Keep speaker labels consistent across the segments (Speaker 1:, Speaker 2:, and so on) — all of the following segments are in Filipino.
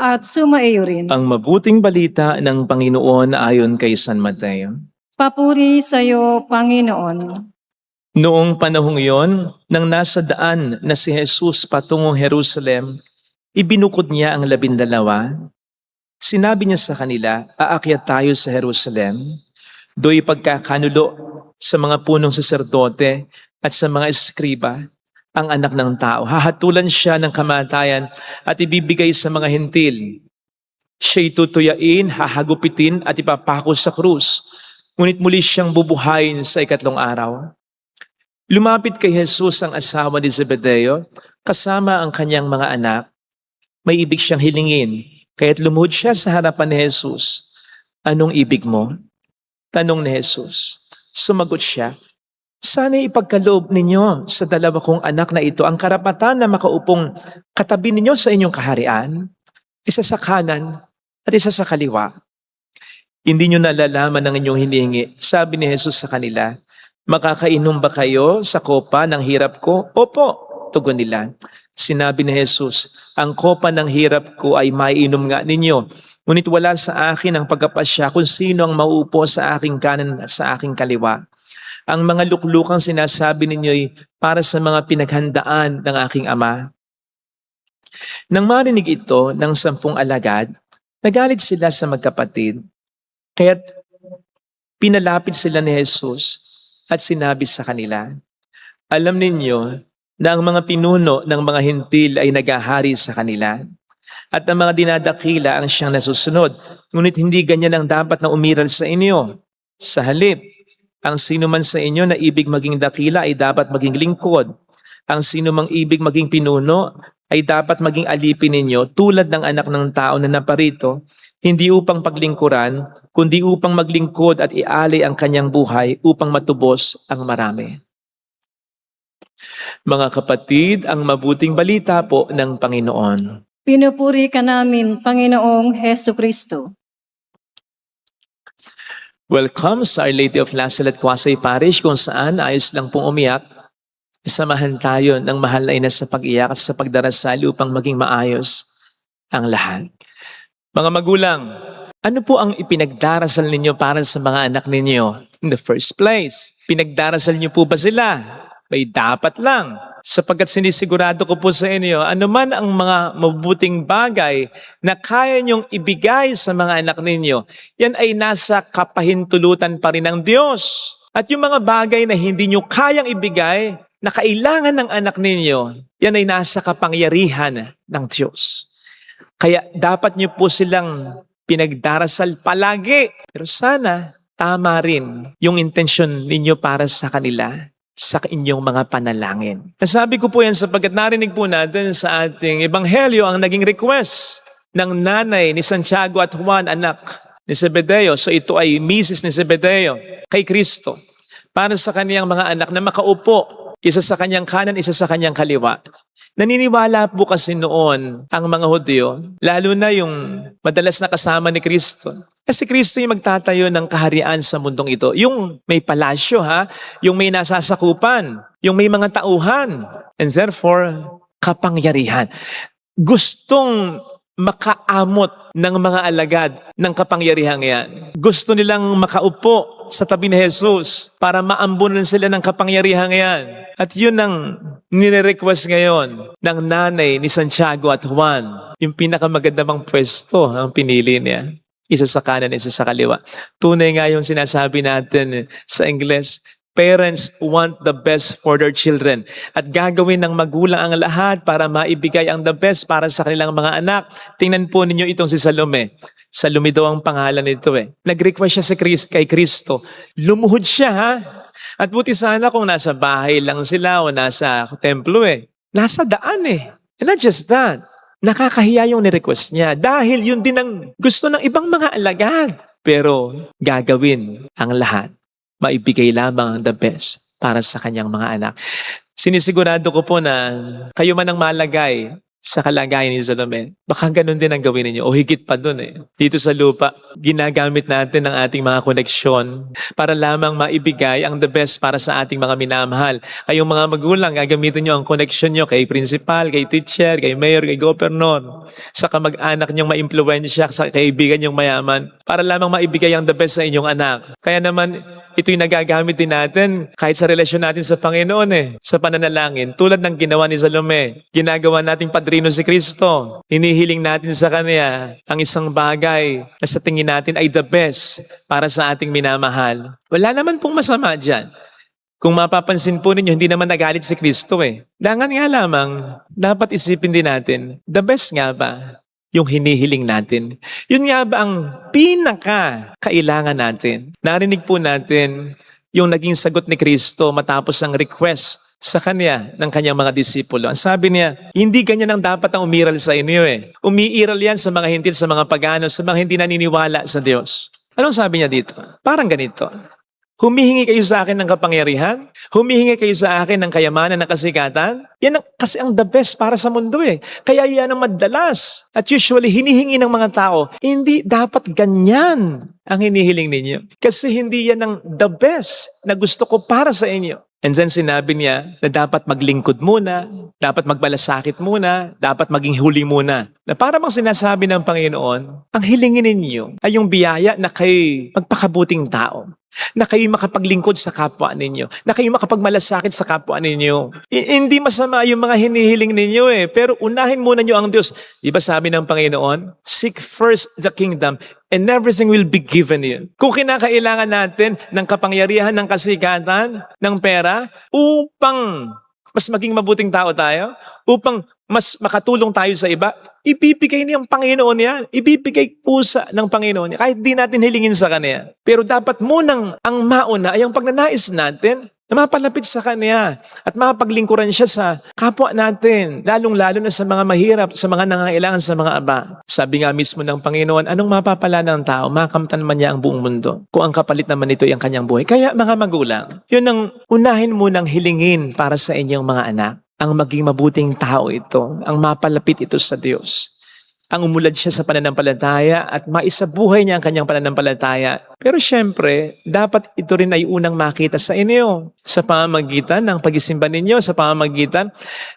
Speaker 1: at sumaiyo rin.
Speaker 2: Ang mabuting balita ng Panginoon ayon kay San Mateo.
Speaker 1: Papuri sa iyo, Panginoon.
Speaker 2: Noong panahong iyon, nang nasa daan na si Jesus patungong Jerusalem, ibinukod niya ang 12. Sinabi niya sa kanila, aakyat tayo sa Jerusalem, do'y pagkakanulo sa mga punong saserdote at sa mga eskriba, ang anak ng tao. Hahatulan siya ng kamatayan at ibibigay sa mga hentil. Siya'y tutuyain, hahagupitin at ipapako sa krus. Ngunit muli siyang bubuhayin sa 3 araw. Lumapit kay Jesus ang asawa ni Zebedeo, kasama ang kanyang mga anak. May ibig siyang hilingin, kaya't lumuhod siya sa harapan ni Jesus. Anong ibig mo? Tanong ni Jesus. Sumagot siya, sana'y ipagkaloob ninyo sa 2 kong anak na ito ang karapatan na makaupong katabi ninyo sa inyong kaharian, isa sa kanan at isa sa kaliwa. Hindi nyo nalalaman ang inyong hinihingi. Sabi ni Jesus sa kanila, makakainom ba kayo sa kopa ng hirap ko? Opo, tugon nila. Sinabi ni Jesus, ang kopa ng hirap ko ay maiinom nga ninyo. Ngunit wala sa akin ang pagkapasya kung sino ang mauupo sa aking kanan at sa aking kaliwa. Ang mga luklukang sinasabi ninyo'y para sa mga pinaghandaan ng aking ama. Nang marinig ito ng 10 alagad, nagalit sila sa magkapatid. Kaya't pinalapit sila ni Jesus at sinabi sa kanila, alam ninyo na ang mga pinuno ng mga hentil ay naghahari sa kanila at ang mga dinadakila ang siyang nasusunod. Ngunit hindi ganyan ang dapat na umiral sa inyo. Sa halip, ang sino man sa inyo na ibig maging dakila ay dapat maging lingkod. Ang sino mang ibig maging pinuno ay dapat maging alipin ninyo tulad ng anak ng tao na naparito, hindi upang paglingkuran, kundi upang maglingkod at ialay ang kanyang buhay upang matubos ang marami. Mga kapatid, ang mabuting balita po ng Panginoon.
Speaker 1: Pinupuri ka namin, Panginoong Heso Kristo.
Speaker 2: Welcome sa Our Lady of Lasalle at Quasay Parish kung saan ayos lang pong umiyak. Samahan tayo ng mahal na ina sa pag-iyak at sa pagdarasal upang maging maayos ang lahat. Mga magulang, ano po ang ipinagdarasal ninyo para sa mga anak ninyo? In the first place, pinagdarasal niyo po ba sila? May dapat lang. Sapagkat sinisigurado ko po sa inyo, anuman ang mga mabuting bagay na kaya niyong ibigay sa mga anak ninyo, yan ay nasa kapahintulutan pa rin ng Diyos. At yung mga bagay na hindi niyo kayang ibigay, na kailangan ng anak ninyo, yan ay nasa kapangyarihan ng Diyos. Kaya dapat niyo po silang pinagdarasal palagi. Pero sana tama rin yung intensyon ninyo para sa kanila sa inyong mga panalangin. Nasabi ko po yan sapagkat narinig po natin sa ating ebanghelyo ang naging request ng nanay ni Santiago at Juan, anak ni Zebedeo. So ito ay Mrs. ni Zebedeo kay Kristo para sa kaniyang mga anak na makaupo, isa sa kanyang kanan, isa sa kanyang kaliwa. Naniniwala po kasi noon ang mga Hudyo, lalo na yung madalas na kasama ni Kristo. Kasi Kristo yung magtatayo ng kaharian sa mundong ito. Yung may palasyo, yung may nasasakupan, yung may mga tauhan, and therefore, kapangyarihan. Gustong makaamot ng mga alagad ng kapangyarihan yan. Gusto nilang makaupo sa tabi ni Jesus para maambunan sila ng kapangyarihan yan. At yun ang nire-request ngayon ng nanay ni Santiago at Juan. Yung pinakamagandang pwesto ang pinili niya. Isa sa kanan, isa sa kaliwa. Tunay nga yung sinasabi natin sa Ingles, parents want the best for their children. At gagawin ng magulang ang lahat para maibigay ang the best para sa kanilang mga anak. Tingnan po ninyo itong si Salome. Salome daw ang pangalan nito eh. Nag-request siya kay Kristo. Lumuhod siya At buti sana kung nasa bahay lang sila o nasa templo eh. Nasa daan eh. And not just that. Nakakahiya yung ni-request niya dahil yun din ang gusto ng ibang mga alagad. Pero gagawin ang lahat. Maibigay lamang ang the best para sa kanyang mga anak. Sinisigurado ko po na kayo man ang malagay sa kalagayan ni Salome. Baka ganun din ang gawin ninyo o higit pa dun eh. Dito sa lupa, ginagamit natin ang ating mga koneksyon para lamang maibigay ang the best para sa ating mga minamahal. Kayong mga magulang, gagamitin nyo ang koneksyon nyo kay principal, kay teacher, kay mayor, kay governor, sa kamag-anak nyong maimpluwensya, sa kaibigan nyong mayaman, para lamang maibigay ang the best sa inyong anak. Kaya naman, ito'y nagagamit din natin kahit sa relasyon natin sa Panginoon sa pananalangin. Tulad ng ginawa ni Salome, ginagawa nating padrino si Kristo. Hinihiling natin sa Kanya ang isang bagay na sa tingin natin ay the best para sa ating minamahal. Wala naman pong masama dyan. Kung mapapansin po ninyo, hindi naman nagalit si Kristo Dangan nga lamang, dapat isipin din natin, the best nga ba yung hinihiling natin? Yun nga ba ang pinaka-kailangan natin? Narinig po natin yung naging sagot ni Kristo matapos ang request sa Kanya ng Kanyang mga disipulo. Ang sabi niya, hindi ganyan ang dapat ang umiral sa inyo Umiiral yan sa mga hindi, sa mga pagano, sa mga hindi naniniwala sa Diyos. Anong sabi niya dito? Parang ganito. Humihingi kayo sa akin ng kapangyarihan? Humihingi kayo sa akin ng kayamanan, ng kasikatan? Yan kasi ang the best para sa mundo Kaya yan ang madalas. At usually, hinihingi ng mga tao, hindi dapat ganyan ang hinihiling ninyo. Kasi hindi yan ang the best na gusto ko para sa inyo. And then sinabi niya na dapat maglingkod muna, dapat magbalasakit muna, dapat maging huli muna. Na para bang sinasabi ng Panginoon, ang hilingin ninyo ay yung biyaya na kayo magpakabuting tao. Na kayo makapaglingkod sa kapwa ninyo. Na kayo makapagmalasakit sa kapwa ninyo. Hindi masama yung mga hinihiling ninyo Pero unahin muna nyo ang Diyos. Di ba sabi ng Panginoon? Seek first the kingdom and everything will be given you. Kung kinakailangan natin ng kapangyarihan, ng kasikatan, ng pera, upang mas maging mabuting tao tayo, upang mas makatulong tayo sa iba, ibibigay niyang Panginoon yan. Ibibigay pusa ng Panginoon yan. Kahit di natin hilingin sa Kanya. Pero dapat munang ang mauna ay ang pagnanais natin na mapalapit sa Kanya at mapaglingkuran siya sa kapwa natin, lalong-lalo na sa mga mahirap, sa mga nangangailangan, sa mga aba. Sabi nga mismo ng Panginoon, anong mapapala ng tao, makamtan man niya ang buong mundo, kung ang kapalit naman ito ay ang kanyang buhay. Kaya mga magulang, yun ang unahin munang hilingin para sa inyong mga anak. Ang maging mabuting tao ito, ang mapalapit ito sa Diyos. Ang umulad siya sa pananampalataya at maisabuhay niya ang kanyang pananampalataya. Pero syempre, dapat ito rin ay unang makita sa inyo sa pamamagitan ng pag-isimba ninyo, sa pamamagitan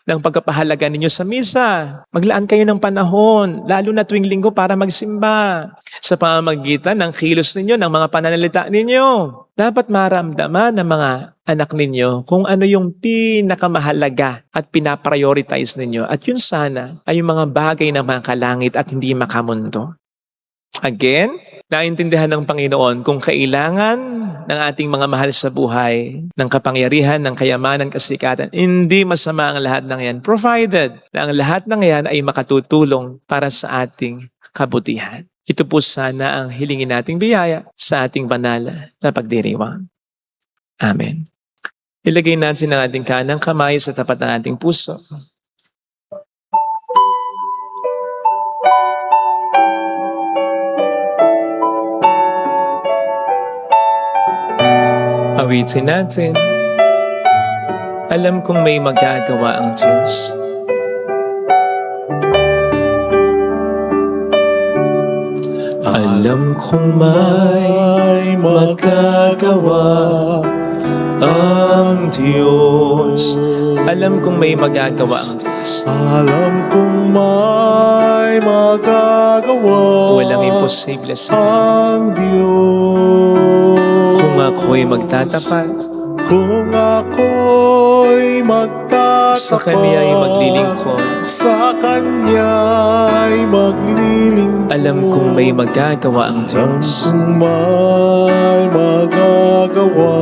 Speaker 2: ng pagpapahalaga ninyo sa misa. Maglaan kayo ng panahon, lalo na tuwing linggo para magsimba. Sa pamamagitan ng kilos ninyo, ng mga pananalita ninyo. Dapat maramdaman ng mga anak ninyo kung ano yung pinakamahalaga at pinaprioritize ninyo. At yun sana ay yung mga bagay na makalangit at hindi makamundo. Again, naintindihan ng Panginoon kung kailangan ng ating mga mahal sa buhay ng kapangyarihan, ng kayamanan, kasikatan. Hindi masama ang lahat ng yan, provided na ang lahat ng yan ay makatutulong para sa ating kabutihan. Ito po sana ang hilingin nating biyaya sa ating banal na pagdiriwang. Amen. Ilagay natin ang ating kanang kamay sa tapat ng ating puso. Awitin natin. Alam kong may magagawa ang Diyos. Alam kong may magagawa ang Diyos. Alam kong may magagawa ang Diyos.
Speaker 3: Alam kong may magagawa
Speaker 2: Walang imposible sa Kanya.
Speaker 3: ang Diyos.
Speaker 2: Kung ako'y magtatapat,
Speaker 3: Kung ako'y magtatapat
Speaker 2: sa Kanya'y maglilingkod.
Speaker 3: Sa Kanya'y maglilingkod.
Speaker 2: Alam kong may magagawa ang
Speaker 3: Alam
Speaker 2: Diyos.
Speaker 3: kong may magagawa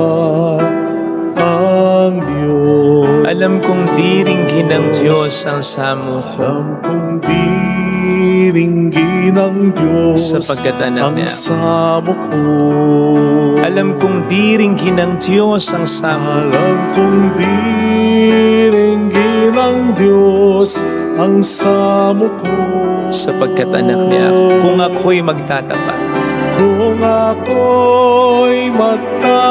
Speaker 3: ang Diyos.
Speaker 2: Alam kong diringgin ng Diyos ang samo ko,
Speaker 3: Alam kong diringgin ng Diyos
Speaker 2: sapagkat anak
Speaker 3: ang
Speaker 2: niya.
Speaker 3: samo ko.
Speaker 2: Alam kong diringgin ng Diyos ang samo ko,
Speaker 3: Alam kong diringgin ng Diyos ang samo ko.
Speaker 2: sapagkat anak niya ako. Kung ako'y magtatapat,
Speaker 3: Kung ako'y magtatapat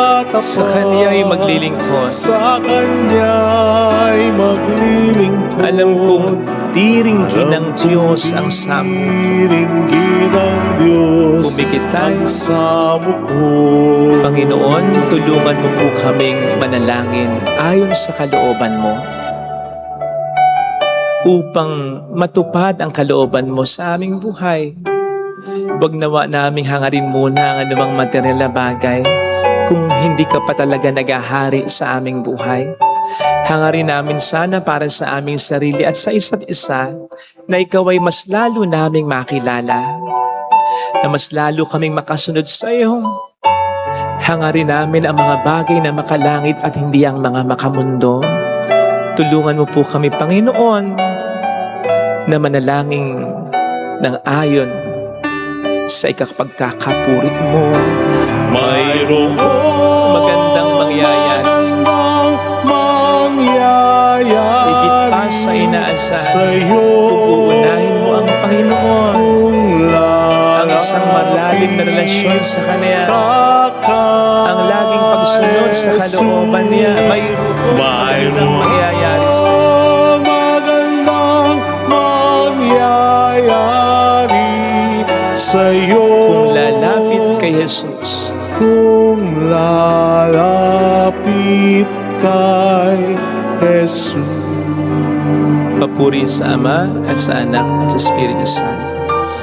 Speaker 2: sa Kanya'y maglilingkod.
Speaker 3: Sa Kanya'y maglilingkod.
Speaker 2: Alam kong diringgin ng Diyos ang samo.
Speaker 3: Diringgin ng Diyos
Speaker 2: Pumikitan.
Speaker 3: ang samo ko.
Speaker 2: Panginoon, tulungan mo po kaming manalangin ayon sa kalooban mo upang matupad ang kalooban mo sa aming buhay. Huwag nawa naming hangarin muna ang anumang material na bagay kung hindi ka pa talaga naghahari sa aming buhay. Hangarin namin sana para sa aming sarili at sa isa't isa na ikaw ay mas lalo naming makilala, na mas lalo kaming makasunod sa iyo. Hangarin namin ang mga bagay na makalangit at hindi ang mga makamundo. Tulungan mo po kami, Panginoon, na manalangin ng ayon sa ikapagkakapurit mo.
Speaker 3: Mayroong
Speaker 2: Magandang mangyayari.
Speaker 3: magandang mangyayari
Speaker 2: Higit pa sa inaasahan.
Speaker 3: sa'yo.
Speaker 2: Uunahin mo ang Panginoon. Ang isang malalim na relasyon sa Kanya. Ang laging pagsunod sa kalooban niya. Mayroong magandang mangyayari sa iyo.
Speaker 3: magandang mangyayari sa'yo.
Speaker 2: Kung lalapit kay Jesus,
Speaker 3: Kung lalapit kay Jesus.
Speaker 2: papuri sa Ama at sa Anak at sa Espiritu Santo.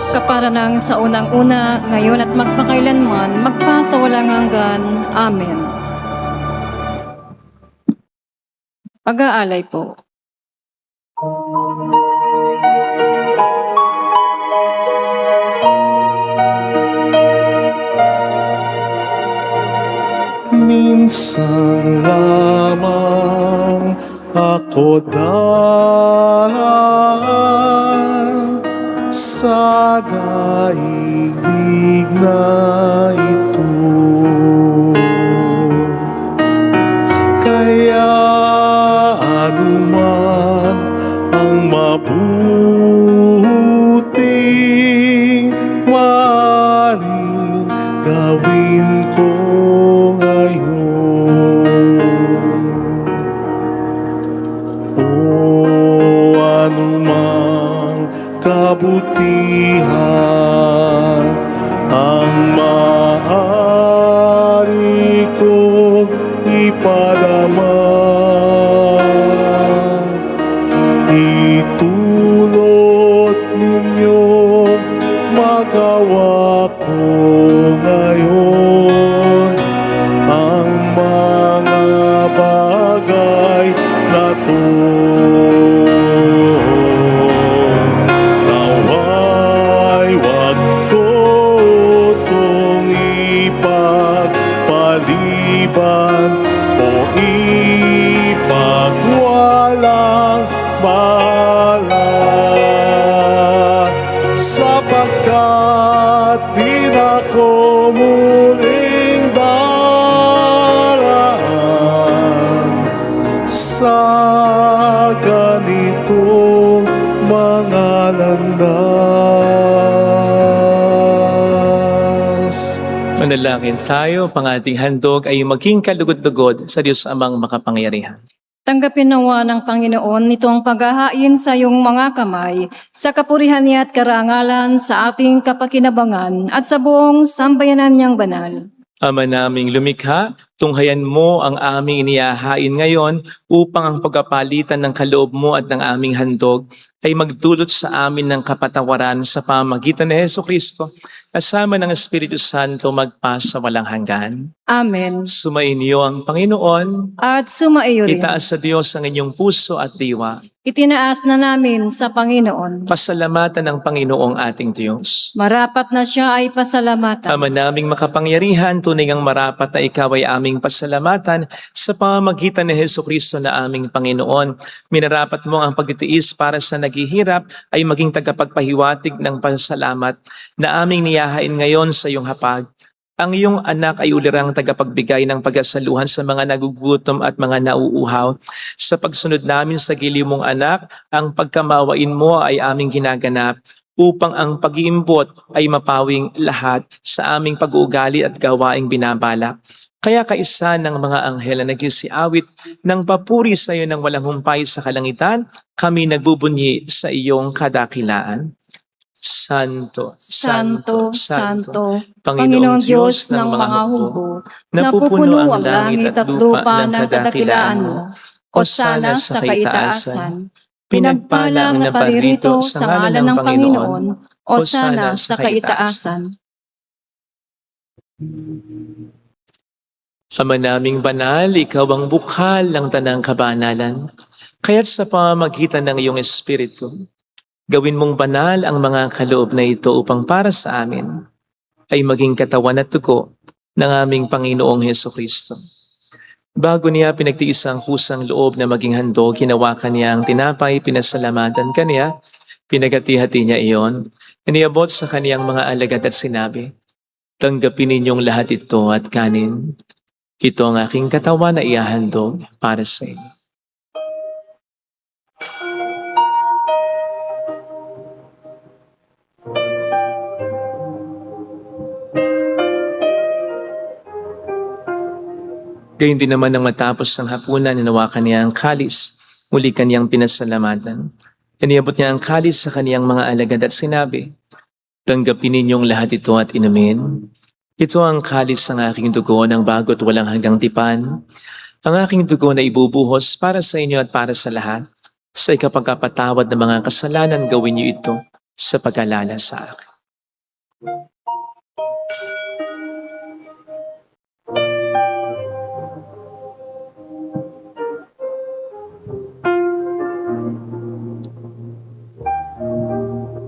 Speaker 1: Kapara ng sa unang-una, ngayon at magpakailanman, magpasawalang hanggan. Amen. Pag-aalay po.
Speaker 3: Minsan lamang ako darang sa daigdig na ito. Kaya anuman ang mabuting maaaring gawin ko ngayon. O anumang kabutihan ang maaari kong ipadama, itulot ninyong magawa ko ngayon ang mga bagay na to. Naway wag ko itong ipagpaliban o ipagwalang bahala, sapagkat di na ko muling daraan sa ganitong mga landas.
Speaker 2: Manalangin tayo, pang ating handog ay maging kalugod-lugod sa Diyos Amang makapangyarihan.
Speaker 1: Tanggapin nawa ng Panginoon nitong paghahain sa iyong mga kamay, sa kapurihan niya at karangalan sa ating kapakinabangan at sa buong sambayanan niyang banal.
Speaker 2: Ama naming lumikha, tunghayan mo ang aming inihahain ngayon upang ang pagkapalitan ng kaloob mo at ng aming handog ay magdulot sa amin ng kapatawaran sa pamamagitan ni Jesucristo, kasama ng Espiritu Santo magpasa walang hanggan.
Speaker 1: Amen.
Speaker 2: Sumainyo ang Panginoon,
Speaker 1: At sumaiyo rin.
Speaker 2: itaas sa Diyos ang inyong puso at diwa.
Speaker 1: Itinaas na namin sa Panginoon.
Speaker 2: Pasalamatan ng Panginoong ating Diyos.
Speaker 1: Marapat na siya ay pasalamatan.
Speaker 2: Ama naming makapangyarihan, tunay ngang marapat na ikaw ay aming pasalamatan sa pamamagitan ni Jesucristo na aming Panginoon. Minarapat mo ang pagtitiis para sa naghihirap ay maging tagapagpahiwatig ng pasalamat na aming niyahain ngayon sa iyong hapag. Ang iyong anak ay ulirang tagapagbigay ng pagkasaluhan sa mga nagugutom at mga nauuhaw. Sa pagsunod namin sa giliw mong anak, ang pagkamawain mo ay aming ginaganap upang ang pag-iimbot ay mapawing lahat sa aming pag-uugali at gawaing binabalak. Kaya kaisa ng mga anghel na nagsisiawit ng papuri sa iyo ng walang humpay sa kalangitan, kami nagbubunyi sa iyong kadakilaan. Santo,
Speaker 1: Santo, Santo,
Speaker 2: Panginoong
Speaker 1: Panginoong Diyos ng mga hukbo, napupuno ang langit at lupa ng kadakilaan mo. Hosana sa kaitaasan. Pinagpala ang naparirito sa ngalan ng Panginoon. Hosana sa kaitaasan.
Speaker 2: Ama naming banal, ikaw ang bukhal ng tanang kabanalan. Kaya't sa pamamagitan ng iyong Espiritu, gawin mong banal ang mga kaloob na ito upang para sa amin ay maging katawan at dugo ng aming Panginoong Hesukristo. Bago niya pinagtiis ang kusang loob na maging handog, hinawakan niya ang tinapay, pinasalamatan kaniya, pinagati-hati niya iyon, iniabot sa kaniyang mga alagad at sinabi, "Tanggapin ninyong lahat ito at kanin. Ito ang aking katawan na iahandog para sa inyo." Gayun din naman nang matapos ang hapunan, ninawakan niya ang kalis, muli kaniyang pinasalamatan. Iniabot niya ang kalis sa kaniyang mga alagad at sinabi, "Tanggapin ninyong lahat ito at inumin. Ito ang kalis ng aking dugo ng bago't walang hanggang tipan. Ang aking dugo na ibubuhos para sa inyo at para sa lahat. Sa ikapagkapatawad ng mga kasalanan, gawin niyo ito sa pag-alala sa akin."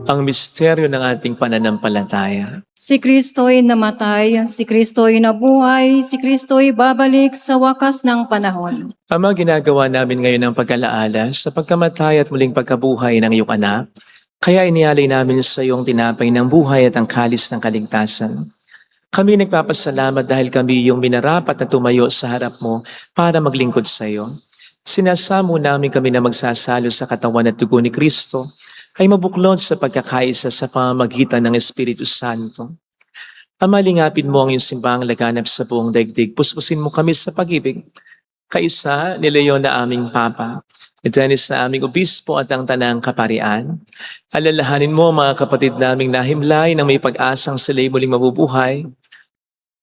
Speaker 2: Ang misteryo ng ating pananampalataya.
Speaker 1: Si Kristo'y namatay, si Kristo'y nabuhay, si Kristo'y babalik sa wakas ng panahon.
Speaker 2: Ama, ginagawa namin ngayon ang pag-alaala sa pagkamatay at muling pagkabuhay ng iyong anak. Kaya inialay namin sa iyong tinapay ng buhay at ang kalis ng kaligtasan. Kami nagpapasalamat dahil kami yung minarapat na tumayo sa harap mo para maglingkod sa iyo. Sinasamo namin kami na magsasalo sa katawan at dugo ni Kristo ay mabuklod sa pagkakaisa sa pamamagitan ng Espiritu Santo. Ama, lingapin mo ang iyong simbahang laganap sa buong daigdig. Puspusin mo kami sa pag-ibig. Kaisa ni Leon na aming Papa, at Dennis na aming Obispo at ang Tanang Kaparian. Alalahanin mo mga kapatid naming nahimlay na may pag-asang sila'y muling mabubuhay.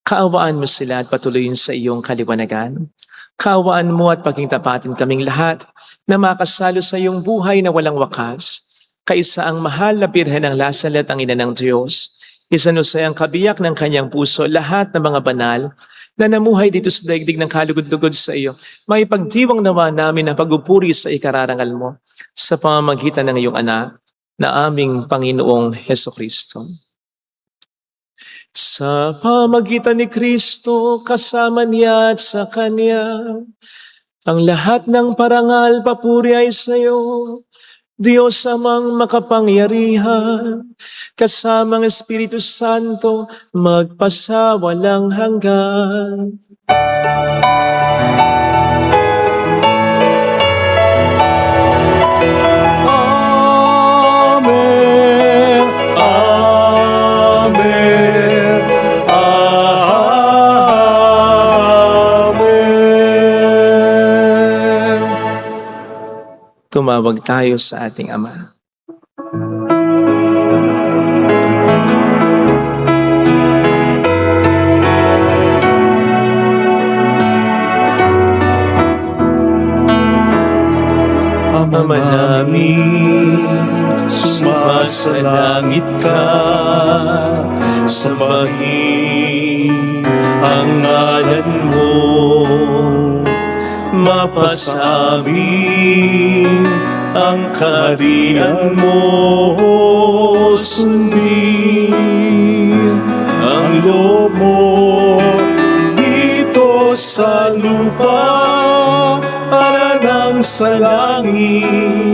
Speaker 2: Kaawaan mo sila at patuloyin sa iyong kaliwanagan. Kaawaan mo at pagingtapatin kaming lahat na makasalo sa iyong buhay na walang wakas. Kaisa ang mahal na Birhen ng Lasalet, ang Ina ng Diyos, isanusay ang kabiyak ng kanyang puso lahat ng mga banal na namuhay dito sa daigdig ng kalugod-lugod sa iyo. May pagdiwang nawa namin na pagupuri sa ikararangal mo sa pamamagitan ng iyong anak na aming Panginoong Hesukristo. Sa pamamagitan ni Kristo, kasama niya at sa Kanya, ang lahat ng parangal, papuri ay sa iyo, Diyos amang makapangyarihan, kasamang Espiritu Santo, magpasawalang hanggan.
Speaker 3: Amen. Amen. Amen.
Speaker 2: Tumawag tayo sa ating Ama. Ama namin, sumasalangit ka, sambahin ang ngalan mo, mapasamin ang kaharian mo, sundin ang loob mo dito sa lupa para nang sa langit.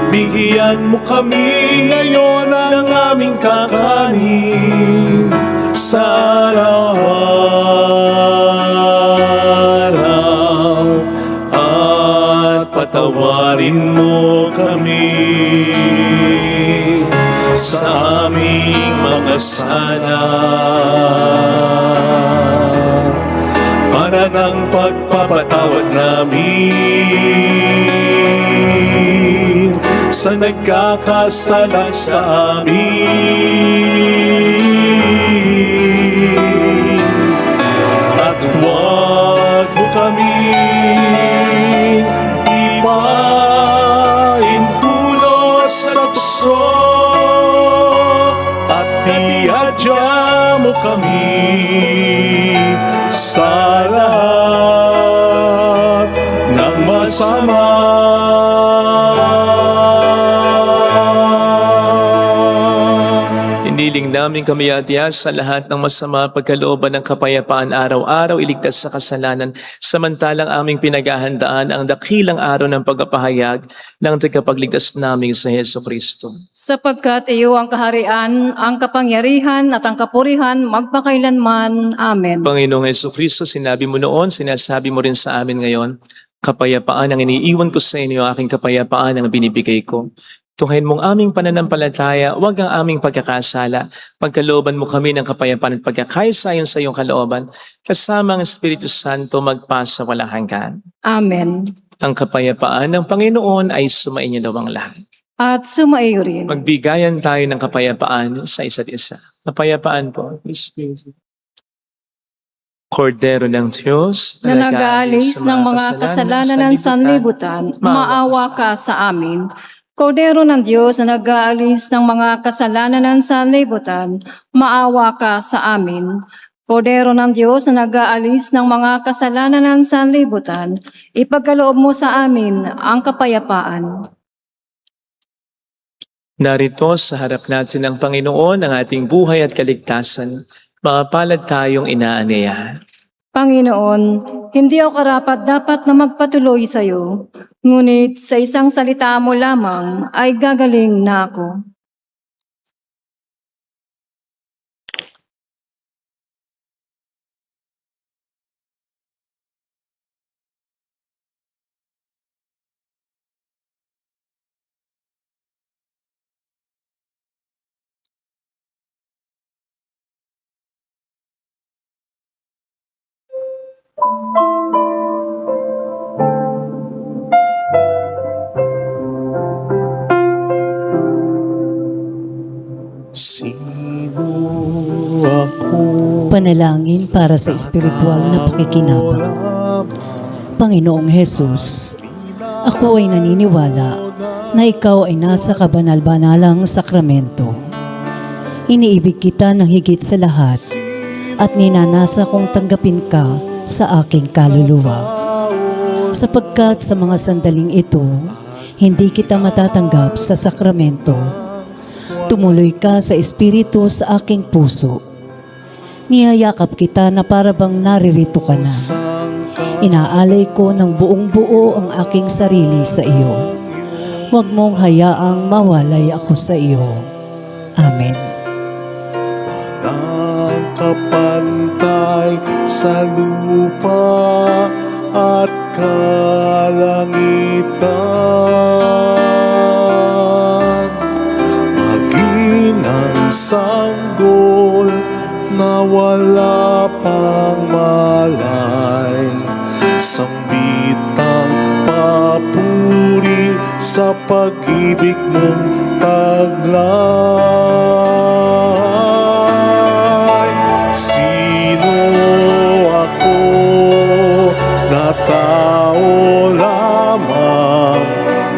Speaker 2: Bigyan mo kami ngayon ng aming kakanin sa araw-araw, at patawarin mo kami sa aming mga sala,
Speaker 3: ka ng pagpapatawad namin sa nagkakasala sa amin. At huwag mo kaming ipaintulot sa tukso, at iadya mo kami sa lahat ng masama.
Speaker 2: Iniling namin kami atya sa lahat ng masama pagkalooban ng kapayapaan araw-araw, iligtas sa kasalanan, samantalang aming pinaghahandaan ang dakilang araw ng pagpapahayag ng tagapagligtas namin sa Heso Kristo.
Speaker 1: Sapagkat iyo ang kaharian, ang kapangyarihan at ang kapurihan magpakailanman. Amen.
Speaker 2: Panginoong Heso Kristo, sinabi mo noon, sinasabi mo rin sa amin ngayon, kapayapaan ang iniiwan ko sa inyo, aking kapayapaan ang binibigay ko. Tunghayin mong aming pananampalataya, huwag ang aming pagkakasala. Pagkalooban mo kami ng kapayapaan at pagkakaisa sa iyong kalooban, kasama ang Espiritu Santo magpasa walang hanggan.
Speaker 1: Amen.
Speaker 2: Ang kapayapaan ng Panginoon ay sumainyo daw ang lahat.
Speaker 1: At sumaiyo rin.
Speaker 2: Magbigayan tayo ng kapayapaan sa isa't isa. Kapayapaan po. Kordero ng Diyos
Speaker 1: Na nag-aalis ng mga kasalanan ng sanlibutan, maawa ka sa amin. Kordero ng Diyos na nag-aalis ng mga kasalanan ng sanlibutan, maawa ka sa amin. Kordero ng Diyos na nag-aalis ng mga kasalanan ng sanlibutan, ipagkaloob mo sa amin ang kapayapaan.
Speaker 2: Narito sa harap natin ng Panginoon ang ating buhay at kaligtasan. Mga palad tayong inaanyayahan.
Speaker 1: Panginoon, hindi ako karapat-dapat na magpatuloy sa iyo, ngunit sa isang salita mo lamang ay gagaling na ako.
Speaker 3: Sino ako?
Speaker 4: Panalangin para sa espiritual na pakikinabang. Panginoong Hesus, ako ay naniniwala na ikaw ay nasa kabanal-banalang sakramento. Iniibig kita ng higit sa lahat at ninanasa kong tanggapin ka sa aking kaluluwa. Sapagkat sa mga sandaling ito, hindi kita matatanggap sa sakramento. Tumuloy ka sa espiritu sa aking puso. Niyayakap kita na parabang naririto ka na. Inaalay ko ng buong buo ang aking sarili sa iyo. Huwag mong hayaang mawalay ako sa iyo. Amen.
Speaker 3: Walang kapantay sa lupa at kalangitan, maging ang sanggol na wala pang malay, sambitang papuri sa pag-ibig mong taglay. Sino ako na tao lamang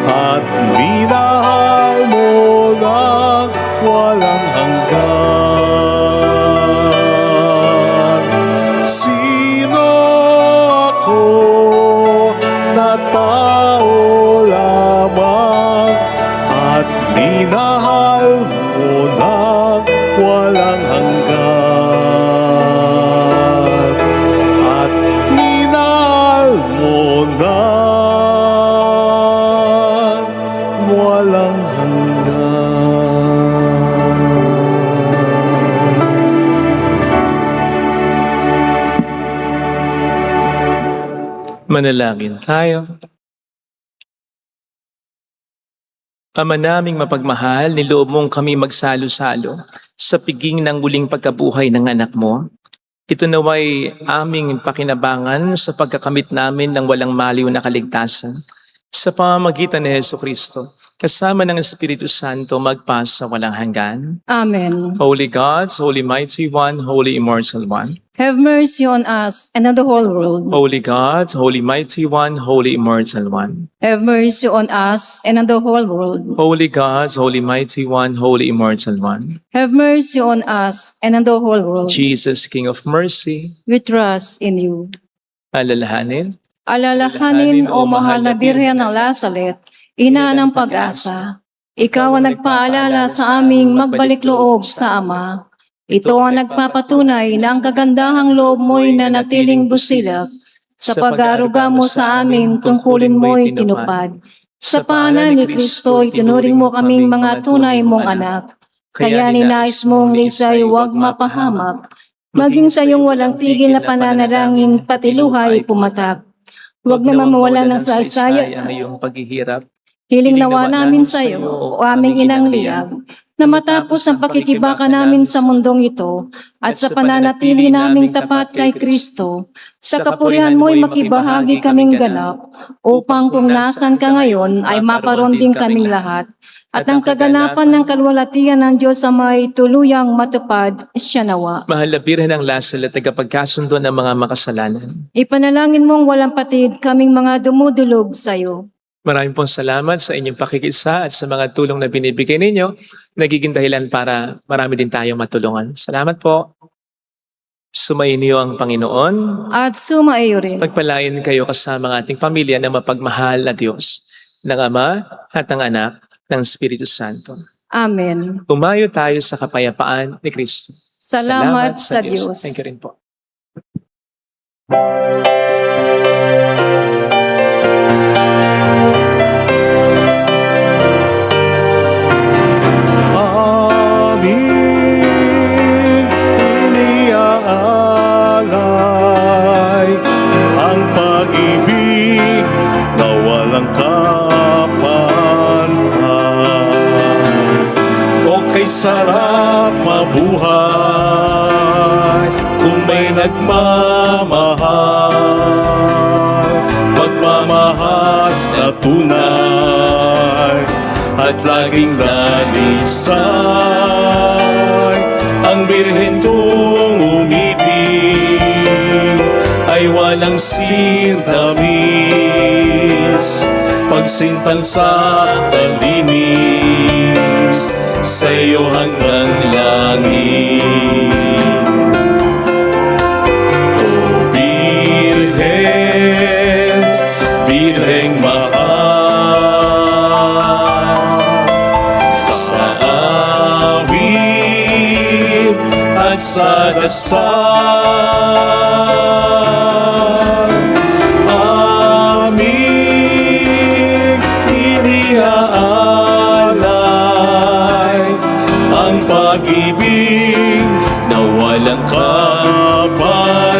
Speaker 3: at minahal mo ng walang hanggan? Sino ako na tao lamang at minahal mo ng walang hanggan? At minahal mo ng walang hanggan.
Speaker 2: Manalangin tayo. Ama naming mapagmahal, niloob mong kami magsalo-salo sa piging ng muling pagkabuhay ng anak mo. Ito naway aming pakinabangan sa pagkakamit namin ng walang maliw na kaligtasan sa pamamagitan ni Jesucristo, kasama ng Espiritu Santo magpa sa walang hanggan.
Speaker 1: Amen.
Speaker 2: Holy God, Holy Mighty One, Holy Immortal One.
Speaker 1: Have mercy on us and on the whole world.
Speaker 2: Holy God, Holy Mighty One, Holy Immortal One.
Speaker 1: Have mercy on us and on the whole world.
Speaker 2: Holy God, Holy Mighty One, Holy Immortal One.
Speaker 1: Have mercy on us and on the whole world.
Speaker 2: Jesus, King of Mercy,
Speaker 1: We trust in you.
Speaker 2: alalahanin.
Speaker 1: Alalahanin, O mahal na Birhen ng Lazaret, ina ng pag-asa. Ikaw ang nagpaalala sa aming magbalik loob sa Ama. Ito ang nagpapatunay na ang kagandahang loob mo'y nanatiling busilak. Sa pag-aaruga mo sa amin, tungkulin mo'y tinupad. Sa paanan ni Kristo, itinuring mo kaming mga tunay mong anak. Kaya ninais mong lisa'y huwag mapahamak. Maging sa iyong walang tigil na pananalangin, pati luhay pumatak. Huwag naman mawalan ng saysaya
Speaker 2: ang iyong paghihirap.
Speaker 1: Hiling nawa namin sa iyo, o aming inang liyag, na matapos ang pakikibaka namin sa mundong ito at sa pananatili naming tapat kay Kristo, sa kapurihan mo'y makibahagi kaming ganap, upang kung nasan ka ngayon ay maparoon din kaming lahat, at ang kaganapan ng kalwalatian ng Diyos sa may tuluyang matupad, siya nawa.
Speaker 2: Mahal na Birhen ng Lazaret, tagapagkasundo ng mga makasalanan.
Speaker 1: Ipanalangin mong walang patid kaming mga dumudulog sa iyo.
Speaker 2: Maraming pong salamat sa inyong pakikisa at sa mga tulong na binibigay ninyo. Nagiging dahilan para marami din tayong matulungan. Salamat po. Sumainyo ang Panginoon.
Speaker 1: At sumaiyo rin.
Speaker 2: Pagpalain kayo kasama ng ating pamilya na mapagmahal na Diyos, ng Ama at ng Anak, ng Espiritu Santo.
Speaker 1: Amen.
Speaker 2: Umayo tayo sa kapayapaan ni Kristo.
Speaker 1: Salamat sa Diyos.
Speaker 2: Thank you rin po.
Speaker 3: Amin. Iniaalay ang pag-ibig na walang kapantay. Okay, sarap mabuhay kung may nagmamahal. Pagmamahal na tunay at laging lalisay. Ang birhen kong umibig ay walang sintamis. Pagsintang sa talinis, sa iyo hanggang langit. O Birhen, Birheng mahal, sa awit at sa dasal, aming iniaalay ang pag-ibig na walang kapan.